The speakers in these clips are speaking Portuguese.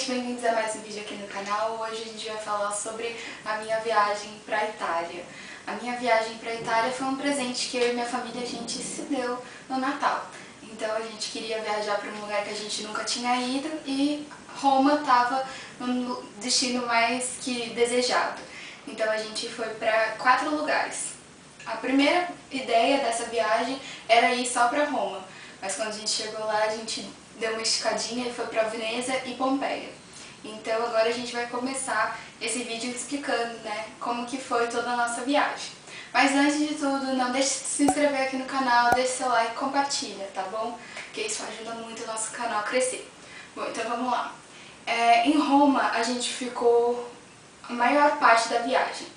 gente, bem-vindos a mais um vídeo aqui no canal. Hoje a gente vai falar sobre a minha viagem para a Itália. A minha viagem para a Itália foi um presente que eu e minha família a gente se deu no Natal. Então a gente queria viajar para um lugar que a gente nunca tinha ido e Roma estava no destino mais que desejado. Então a gente foi para 4 lugares. A primeira ideia dessa viagem era ir só para Roma, mas quando a gente chegou lá a gente deu uma esticadinha e foi para Veneza e Pompeia. Então agora a gente vai começar esse vídeo explicando, como que foi toda a nossa viagem. Mas antes de tudo, não deixe de se inscrever aqui no canal, deixe seu like e compartilha, tá bom? Porque isso ajuda muito o nosso canal a crescer. Bom, então vamos lá. Em Roma a gente ficou a maior parte da viagem.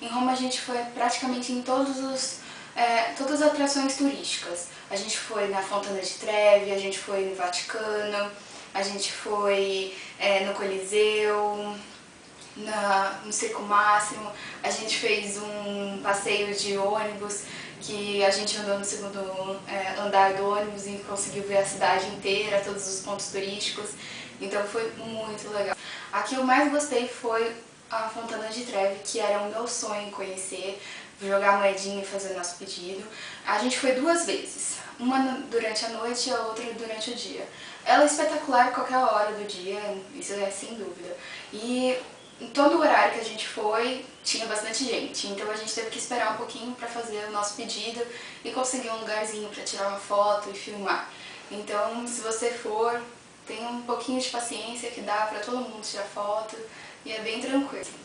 Em Roma a gente foi praticamente em todas as atrações turísticas. A gente foi na Fontana di Trevi, a gente foi no Vaticano, a gente foi no Coliseu, no Circo Máximo, a gente fez um passeio de ônibus que a gente andou no segundo andar do ônibus e conseguiu ver a cidade inteira, todos os pontos turísticos, então foi muito legal. A que eu mais gostei foi a Fontana di Trevi, que era o meu sonho conhecer, jogar moedinha e fazer nosso pedido. A gente foi 2 vezes, uma durante a noite e a outra durante o dia. Ela é espetacular qualquer hora do dia, isso é sem dúvida. E em todo o horário que a gente foi, tinha bastante gente, então a gente teve que esperar um pouquinho para fazer o nosso pedido e conseguir um lugarzinho para tirar uma foto e filmar. Então, se você for, tenha um pouquinho de paciência que dá para todo mundo tirar foto e é bem tranquilo.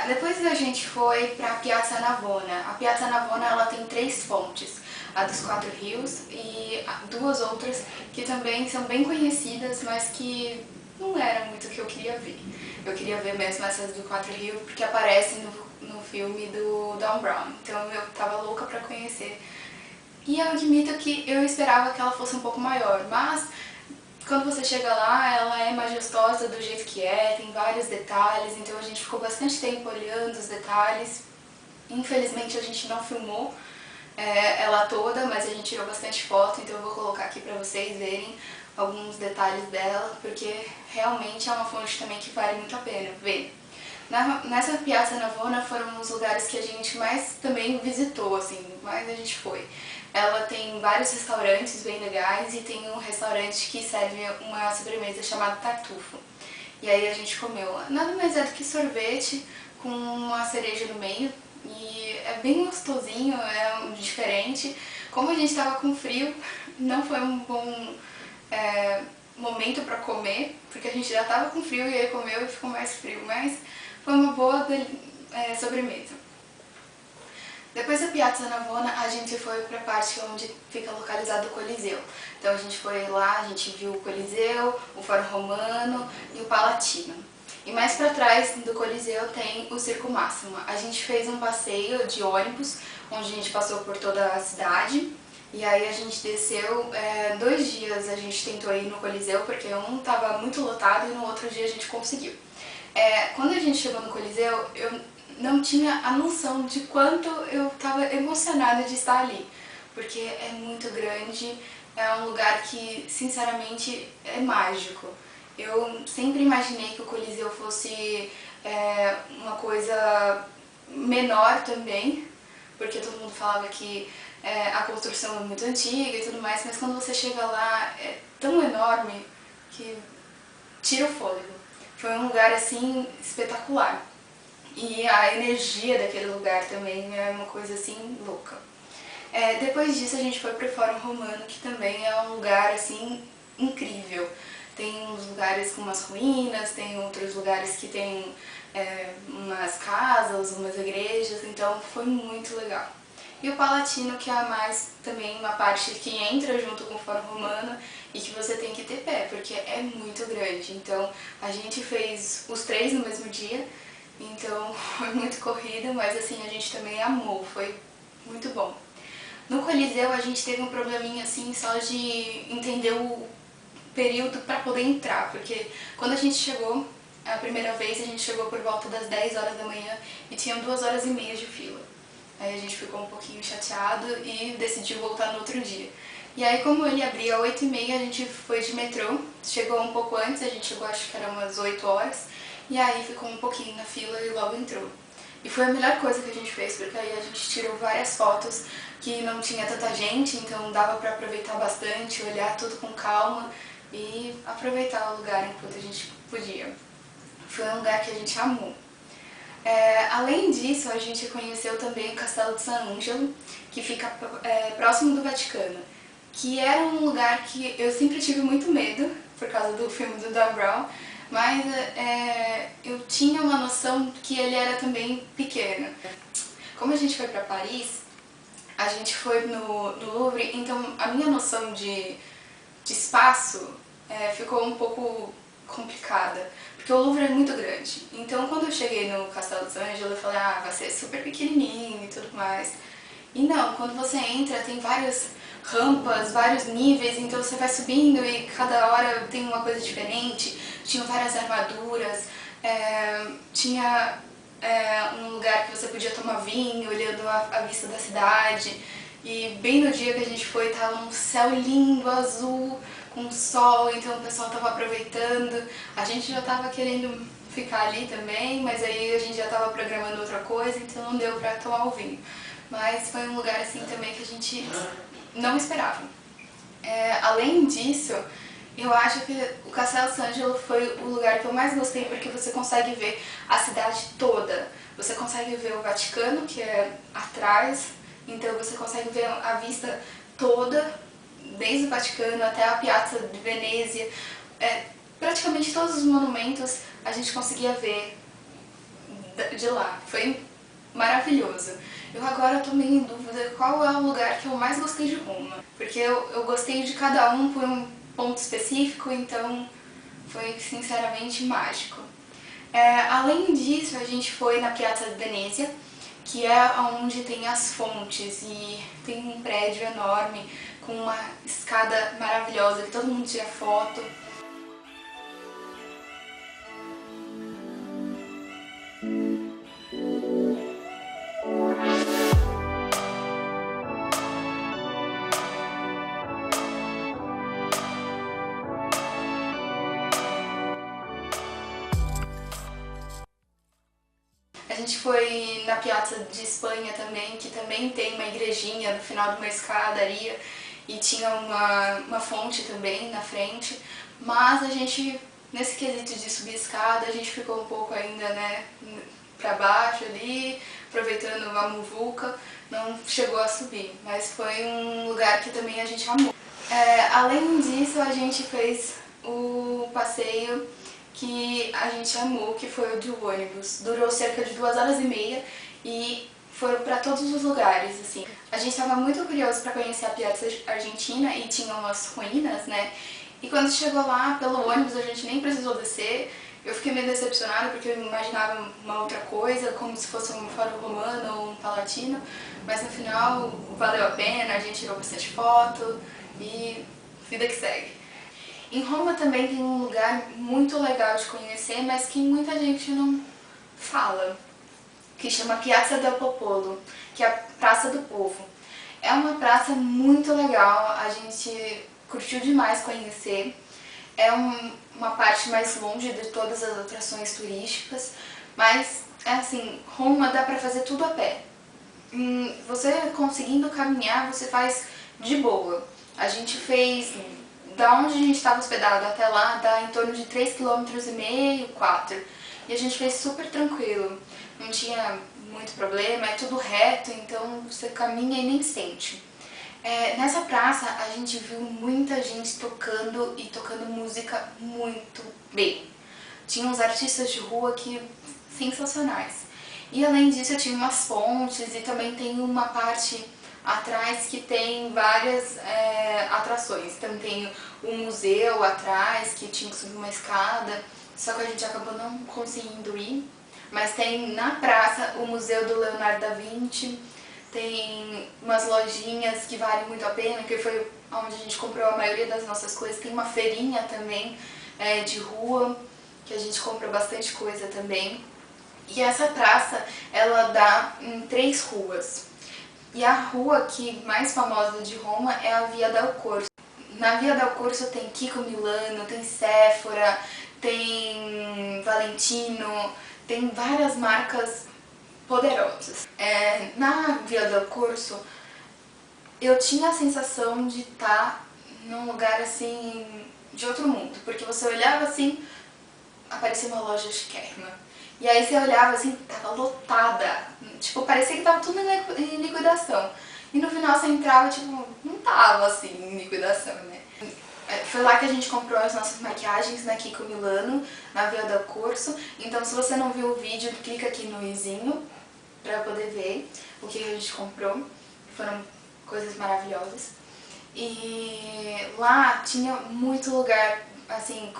Depois a gente foi para a Piazza Navona. A Piazza Navona ela tem 3 fontes, a dos 4 rios e 2 outras que também são bem conhecidas, mas que não era muito o que eu queria ver. Eu queria ver mesmo essas do 4 rios porque aparecem no filme do Dan Brown, então eu tava louca para conhecer. E eu admito que eu esperava que ela fosse um pouco maior, mas quando você chega lá, ela é majestosa do jeito que é, tem vários detalhes, então a gente ficou bastante tempo olhando os detalhes. Infelizmente a gente não filmou ela toda, mas a gente tirou bastante foto, então eu vou colocar aqui pra vocês verem alguns detalhes dela, porque realmente é uma fonte também que vale muito a pena ver. Nessa Piazza Navona foram os lugares que a gente mais também visitou, assim, mais a gente foi. Ela tem vários restaurantes bem legais e tem um restaurante que serve uma sobremesa chamada tartufo. E aí a gente comeu nada mais é do que sorvete com uma cereja no meio e é bem gostosinho, é diferente. Como a gente estava com frio, não foi um bom momento para comer, porque a gente já estava com frio e aí comeu e ficou mais frio, mas foi uma boa sobremesa. Depois da Piazza Navona, a gente foi para a parte onde fica localizado o Coliseu. Então a gente foi lá, a gente viu o Coliseu, o Fórum Romano e o Palatino. E mais para trás do Coliseu tem o Circo Máximo. A gente fez um passeio de ônibus, onde a gente passou por toda a cidade. E aí a gente desceu, 2 dias a gente tentou ir no Coliseu, porque um estava muito lotado e no outro dia a gente conseguiu. Quando a gente chegou no Coliseu, eu não tinha a noção de quanto eu estava emocionada de estar ali, porque é muito grande, é um lugar que, sinceramente, é mágico. Eu sempre imaginei que o Coliseu fosse uma coisa menor também, porque todo mundo falava que a construção é muito antiga e tudo mais, mas quando você chega lá é tão enorme que tira o fôlego. Foi um lugar assim espetacular. E a energia daquele lugar também é uma coisa assim louca. Depois disso a gente foi para o Fórum Romano, que também é um lugar assim incrível. Tem uns lugares com umas ruínas, tem outros lugares que tem umas casas, umas igrejas, então foi muito legal. E o Palatino, que é mais também uma parte que entra junto com o Fórum Romano e que você tem que ter pé, porque é muito grande. Então a gente fez os 3 no mesmo dia, então foi muito corrida, mas assim a gente também amou, foi muito bom. No Coliseu a gente teve um probleminha assim só de entender o período para poder entrar, porque quando a gente chegou, a primeira vez a gente chegou por volta das 10 horas da manhã e tinham 2h30 de fila. Aí a gente ficou um pouquinho chateado e decidiu voltar no outro dia. E aí, como ele abria às 8h30, a gente foi de metrô, chegou um pouco antes, a gente chegou acho que era umas 8 horas, e aí ficou um pouquinho na fila e logo entrou. E foi a melhor coisa que a gente fez, porque aí a gente tirou várias fotos que não tinha tanta gente, então dava pra aproveitar bastante, olhar tudo com calma e aproveitar o lugar enquanto a gente podia. Foi um lugar que a gente amou. Além disso, a gente conheceu também o Castelo de San Angelo, que fica próximo do Vaticano, que era um lugar que eu sempre tive muito medo, por causa do filme do Dan Brown, mas eu tinha uma noção que ele era também pequeno. Como a gente foi para Paris, a gente foi no Louvre, então a minha noção de espaço ficou um pouco complicada, porque o Louvre é muito grande. Então quando eu cheguei no Castelo de San Angelo, eu falei, vai ser super pequenininho e tudo mais. E não, quando você entra tem várias rampas, vários níveis, então você vai subindo e cada hora tem uma coisa diferente. Tinha várias armaduras, tinha um lugar que você podia tomar vinho, olhando a vista da cidade. E bem no dia que a gente foi, tava um céu lindo, azul, com sol, então o pessoal tava aproveitando. A gente já tava querendo ficar ali também, mas aí a gente já tava programando outra coisa, então não deu pra tomar o vinho. Mas foi um lugar assim também que a gente não esperava. Além disso, eu acho que o Castelo San Angelo foi o lugar que eu mais gostei, porque você consegue ver a cidade toda. Você consegue ver o Vaticano, que é atrás, então você consegue ver a vista toda, desde o Vaticano até a Piazza di Venezia. Praticamente todos os monumentos a gente conseguia ver de lá. Foi maravilhoso. Eu agora tô meio em dúvida qual é o lugar que eu mais gostei de Roma, porque eu gostei de cada um por um ponto específico, então foi sinceramente mágico. Além disso, a gente foi na Piazza di Venezia, que é onde tem as fontes e tem um prédio enorme com uma escada maravilhosa que todo mundo tira foto. A gente foi na Piazza de Espanha também, que também tem uma igrejinha no final de uma escadaria e tinha uma fonte também na frente, mas a gente, nesse quesito de subir a escada, a gente ficou um pouco ainda, né, pra baixo ali, aproveitando a muvuca, não chegou a subir, mas foi um lugar que também a gente amou. Além disso, a gente fez o passeio que a gente amou, que foi o do ônibus. Durou cerca de 2h30 e foram para todos os lugares, assim. A gente estava muito curioso para conhecer a Piazza Argentina e tinha umas ruínas, né? E quando chegou lá, pelo ônibus, a gente nem precisou descer. Eu fiquei meio decepcionada porque eu imaginava uma outra coisa, como se fosse um fórum romano ou um palatino, mas no final valeu a pena, a gente tirou bastante foto e vida que segue. Em Roma também tem um lugar muito legal de conhecer, mas que muita gente não fala, que chama Piazza del Popolo, que é a Praça do Povo. É uma praça muito legal, a gente curtiu demais conhecer. É uma parte mais longe de todas as atrações turísticas, mas assim, Roma dá pra fazer tudo a pé. Você conseguindo caminhar, você faz de boa. A gente fez, da onde a gente estava hospedado até lá, dá em torno de 3,5 km, 4. E a gente fez super tranquilo, não tinha muito problema, é tudo reto, então você caminha e nem sente. Nessa praça a gente viu muita gente tocando e tocando música muito bem. Tinha uns artistas de rua que sensacionais. E além disso eu tinha umas pontes e também tem uma parte atrás que tem várias atrações. Então tem um museu atrás que tinha que subir uma escada, só que a gente acabou não conseguindo ir. Mas tem na praça o Museu do Leonardo da Vinci, tem umas lojinhas que valem muito a pena, que foi onde a gente comprou a maioria das nossas coisas. Tem uma feirinha também de rua, que a gente compra bastante coisa também. E essa praça, ela dá em 3 ruas. E a rua que mais famosa de Roma é a Via del Corso. Na Via del Corso tem Kiko Milano, tem Sephora, tem Valentino, tem várias marcas poderosas. Na Via del Corso eu tinha a sensação de estar num lugar assim de outro mundo, porque você olhava assim, aparecia uma loja chiquérrima. E aí você olhava assim, tava lotada, tipo, parecia que tava tudo em liquidação. E no final você entrava, tipo, não tava assim em liquidação, né? Foi lá que a gente comprou as nossas maquiagens na Kiko Milano, na Via del Corso. Então se você não viu o vídeo, clica aqui no izinho pra poder ver o que a gente comprou. Foram coisas maravilhosas. E lá tinha muito lugar, assim,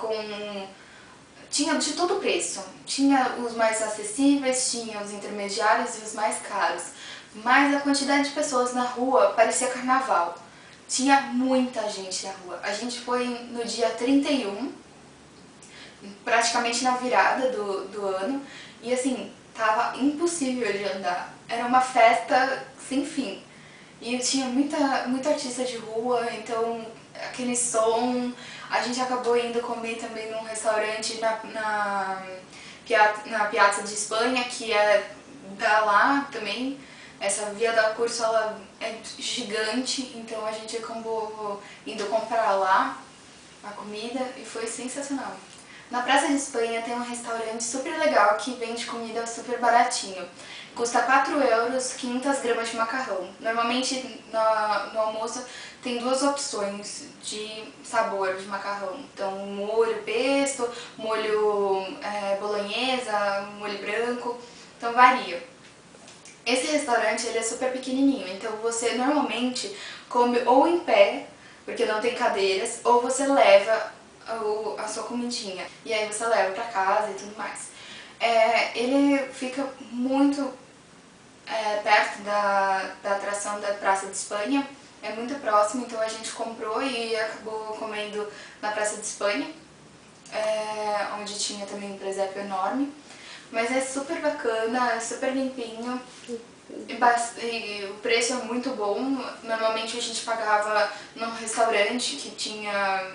tinha de todo preço. Tinha os mais acessíveis, tinha os intermediários e os mais caros. Mas a quantidade de pessoas na rua parecia carnaval. Tinha muita gente na rua. A gente foi no dia 31, praticamente na virada do ano. E assim, tava impossível de andar. Era uma festa sem fim. E tinha muita artista de rua, então aquele som. A gente acabou indo comer também num restaurante na Piazza de Espanha, que é da lá também. Essa Via del Corso, ela é gigante, então a gente acabou indo comprar lá a comida e foi sensacional. Na Praça de Espanha tem um restaurante super legal que vende comida super baratinho. Custa 4 euros, 500 gramas de macarrão. Normalmente no almoço tem duas opções de sabor de macarrão. Então molho pesto, molho bolonhesa, molho branco, então varia. Esse restaurante ele é super pequenininho, então você normalmente come ou em pé, porque não tem cadeiras, ou você leva a sua comidinha. E aí você leva pra casa e tudo mais. Ele fica muito perto da atração da Praça de Espanha, é muito próximo, então a gente comprou e acabou comendo na Praça de Espanha, onde tinha também um presépio enorme. Mas é super bacana, é super limpinho e o preço é muito bom. Normalmente a gente pagava num restaurante que tinha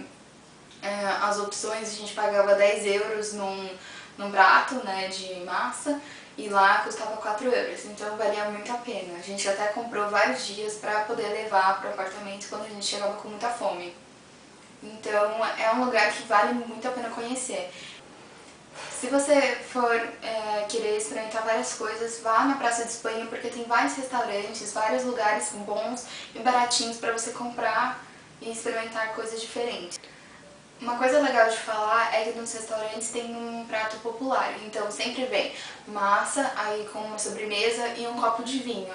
as opções, a gente pagava 10 euros num prato, né, de massa, e lá custava 4 euros, então valia muito a pena. A gente até comprou vários dias para poder levar para o apartamento quando a gente chegava com muita fome. Então é um lugar que vale muito a pena conhecer. Se você for querer experimentar várias coisas, vá na Praça de Espanha, porque tem vários restaurantes, vários lugares bons e baratinhos para você comprar e experimentar coisas diferentes. Uma coisa legal de falar é que nos restaurantes tem um prato popular, então sempre vem massa, aí com uma sobremesa e um copo de vinho.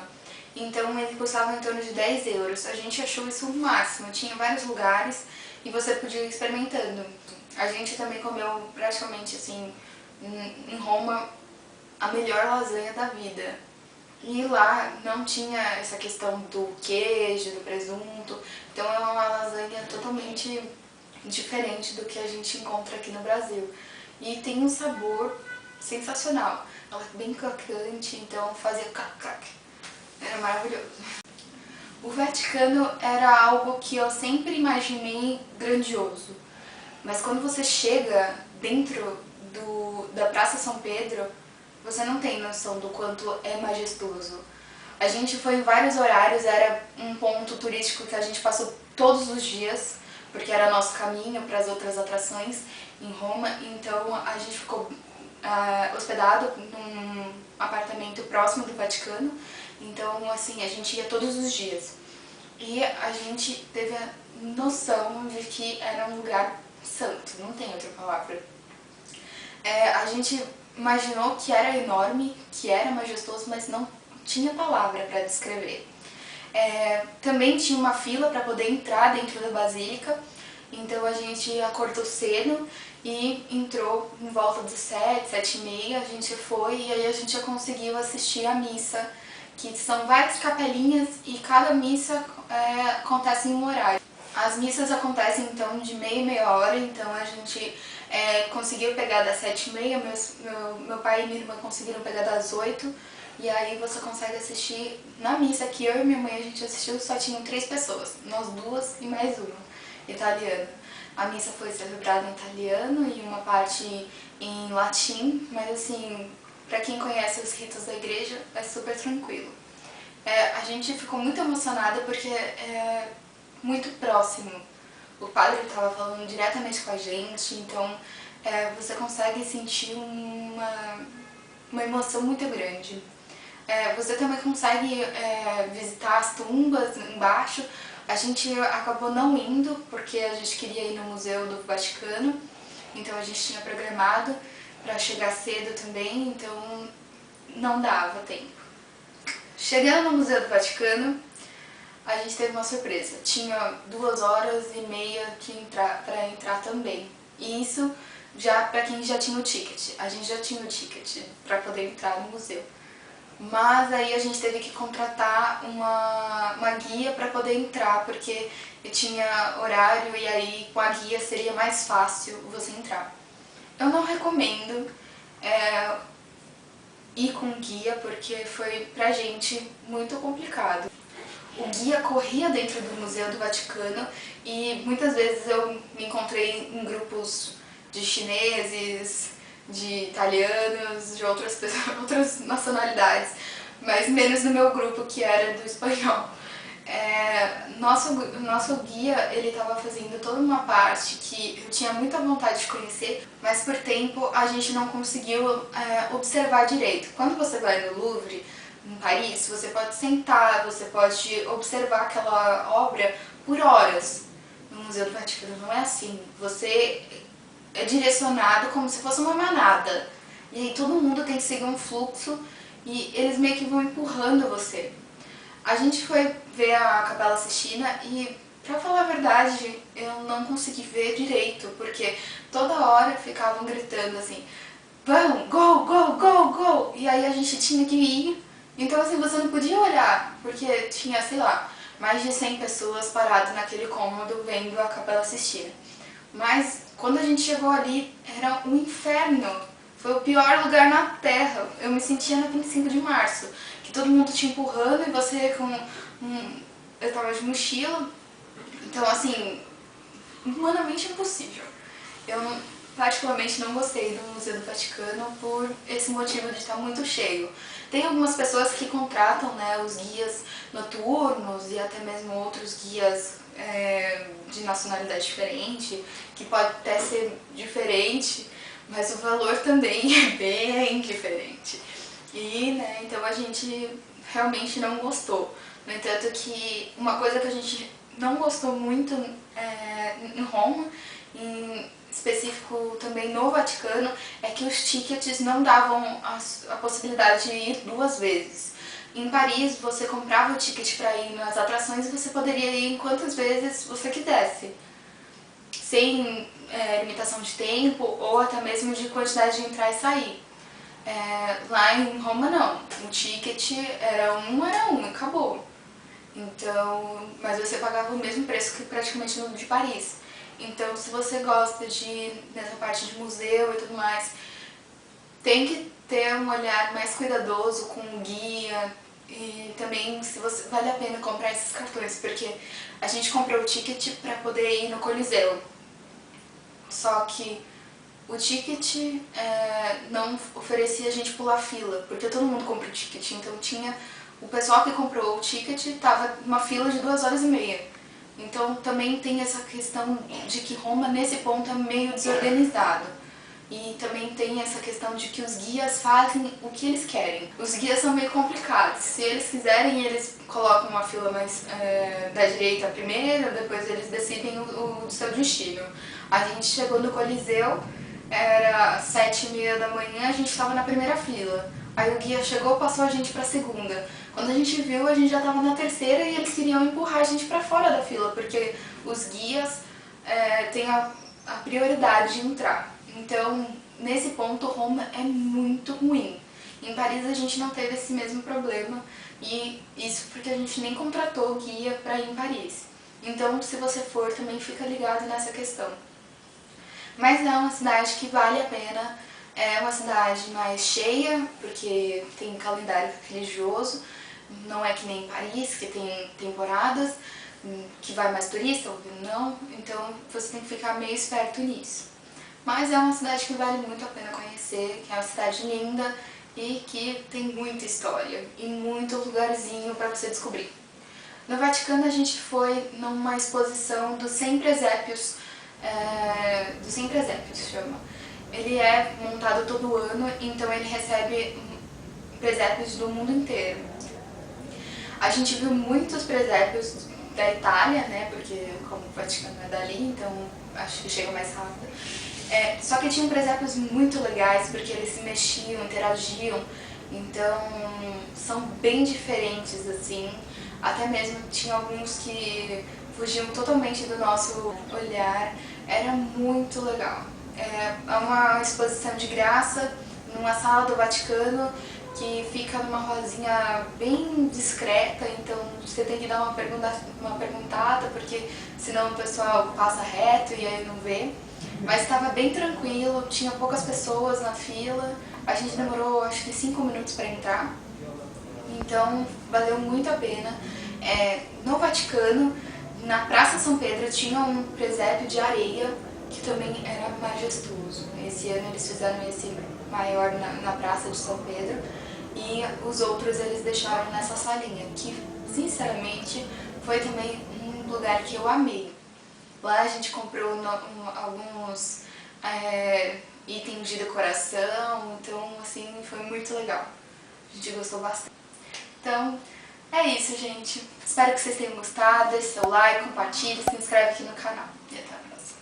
Então ele custava em torno de 10 euros. A gente achou isso o máximo, tinha vários lugares e você podia ir experimentando. A gente também comeu praticamente assim, em Roma, a melhor lasanha da vida. E lá não tinha essa questão do queijo, do presunto, então é uma lasanha totalmente diferente do que a gente encontra aqui no Brasil. E tem um sabor sensacional. Ela é bem crocante, então fazia crac-crac. Era maravilhoso. O Vaticano era algo que eu sempre imaginei grandioso. Mas quando você chega dentro da Praça São Pedro, você não tem noção do quanto é majestoso. A gente foi em vários horários, era um ponto turístico que a gente passou todos os dias, porque era nosso caminho para as outras atrações em Roma, então a gente ficou hospedado num apartamento próximo do Vaticano, então assim, a gente ia todos os dias. E a gente teve a noção de que era um lugar santo, não tem outra palavra. A gente imaginou que era enorme, que era majestoso, mas não tinha palavra para descrever. Também tinha uma fila para poder entrar dentro da basílica, então a gente acordou cedo e entrou em volta dos 7, 7h30, a gente foi e aí a gente conseguiu assistir a missa, que são várias capelinhas e cada missa acontece em um horário. As missas acontecem então de meia em meia hora, então a gente conseguiu pegar das 7h30, meu pai e minha irmã conseguiram pegar das 8h, e aí você consegue assistir na missa que eu e minha mãe a gente assistiu, só tinham 3 pessoas, nós duas e mais uma, italiana. A missa foi celebrada em italiano e uma parte em latim, mas assim, pra quem conhece os ritos da igreja, é super tranquilo. A gente ficou muito emocionada porque é muito próximo. O padre estava falando diretamente com a gente, então você consegue sentir uma emoção muito grande. Você também consegue visitar as tumbas embaixo. A gente acabou não indo porque a gente queria ir no Museu do Vaticano, então a gente tinha programado para chegar cedo também, então não dava tempo. Chegando no Museu do Vaticano, a gente teve uma surpresa. Tinha 2h30 para entrar também. E isso já para quem já tinha o ticket. A gente já tinha o ticket para poder entrar no museu. Mas aí a gente teve que contratar uma guia para poder entrar, porque tinha horário e aí com a guia seria mais fácil você entrar. Eu não recomendo ir com guia, porque foi pra gente muito complicado. O guia corria dentro do Museu do Vaticano e muitas vezes eu me encontrei em grupos de chineses, de italianos, de outras pessoas, outras nacionalidades, mas menos no meu grupo, que era do espanhol. Nosso guia, ele estava fazendo toda uma parte que eu tinha muita vontade de conhecer, mas por tempo a gente não conseguiu observar direito. Quando você vai no Louvre, em Paris, você pode sentar, você pode observar aquela obra por horas. No Museu do Vaticano não é assim. Você é direcionado como se fosse uma manada. E aí todo mundo tem que seguir um fluxo e eles meio que vão empurrando você. A gente foi ver a Capela Sistina e, pra falar a verdade, eu não consegui ver direito, porque toda hora ficavam gritando assim, vão, go, go, go, go! E aí a gente tinha que ir. Então assim, você não podia olhar, porque tinha, sei lá, mais de 100 pessoas paradas naquele cômodo vendo a Capela Sistina. Mas quando a gente chegou ali, era um inferno. Foi o pior lugar na Terra. Eu me sentia na 25 de março, que todo mundo te empurrando e você com eu tava de mochila. Então assim, humanamente impossível. Eu particularmente não gostei do Museu do Vaticano por esse motivo de estar muito cheio. Tem algumas pessoas que contratam, né, os guias noturnos e até mesmo outros guias de nacionalidade diferente, que pode até ser diferente, mas o valor também é bem diferente. E, né, então a gente realmente não gostou. No entanto que uma coisa que a gente não gostou muito em Roma, em específico também no Vaticano, é que os tickets não davam a possibilidade de ir 2 vezes. Em Paris, você comprava o ticket para ir nas atrações e você poderia ir quantas vezes você quisesse, sem limitação de tempo ou até mesmo de quantidade de entrar e sair. Lá em Roma não, o ticket era um e acabou. Então, mas você pagava o mesmo preço que praticamente no de Paris. Então, se você gosta de ir nessa parte de museu e tudo mais, tem que ter um olhar mais cuidadoso com o guia e também se você vale a pena comprar esses cartões, porque a gente comprou o ticket para poder ir no Coliseu. Só que o ticket não oferecia a gente pular fila, porque todo mundo compra o ticket, então tinha o pessoal que comprou o ticket estava numa fila de 2h30. Então também tem essa questão de que Roma nesse ponto é meio desorganizado. E também tem essa questão de que os guias fazem o que eles querem. Os guias são meio complicados. Se eles quiserem, eles colocam uma fila mais da direita primeiro, depois eles decidem o seu destino. A gente chegou no Coliseu, era 7h30 da manhã, a gente estava na primeira fila. Aí o guia chegou, passou a gente para a segunda. Quando a gente viu, a gente já estava na terceira e eles queriam empurrar a gente para fora da fila, porque os guias têm a prioridade de entrar. Então, nesse ponto, Roma é muito ruim. Em Paris a gente não teve esse mesmo problema, e isso porque a gente nem contratou guia para ir em Paris. Então, se você for, também fica ligado nessa questão. Mas é uma cidade que vale a pena, é uma cidade mais cheia, porque tem calendário religioso, não é que nem Paris, que tem temporadas, que vai mais turista, ou não, então você tem que ficar meio esperto nisso. Mas é uma cidade que vale muito a pena conhecer, que é uma cidade linda e que tem muita história e muito lugarzinho para você descobrir. No Vaticano a gente foi numa exposição dos 100 presépios, chama. Ele é montado todo ano, então ele recebe presépios do mundo inteiro. A gente viu muitos presépios da Itália, né, porque como o Vaticano é dali, então acho que chega mais rápido. Só que tinham presépios muito legais, porque eles se mexiam, interagiam, então são bem diferentes, assim. Até mesmo tinha alguns que fugiam totalmente do nosso olhar, era muito legal. É uma exposição de graça, numa sala do Vaticano, que fica numa rosinha bem discreta, então você tem que dar uma perguntada, porque senão o pessoal passa reto e aí não vê. Mas estava bem tranquilo, tinha poucas pessoas na fila, a gente demorou acho que 5 minutos para entrar, então valeu muito a pena. No Vaticano, na Praça São Pedro, tinha um presépio de areia que também era majestoso. Esse ano eles fizeram esse maior na Praça de São Pedro e os outros eles deixaram nessa salinha, que sinceramente foi também um lugar que eu amei. Lá a gente comprou alguns itens de decoração, então assim foi muito legal. A gente gostou bastante. Então é isso, gente. Espero que vocês tenham gostado. Deixe seu like, compartilhe, se inscreve aqui no canal. E até a próxima.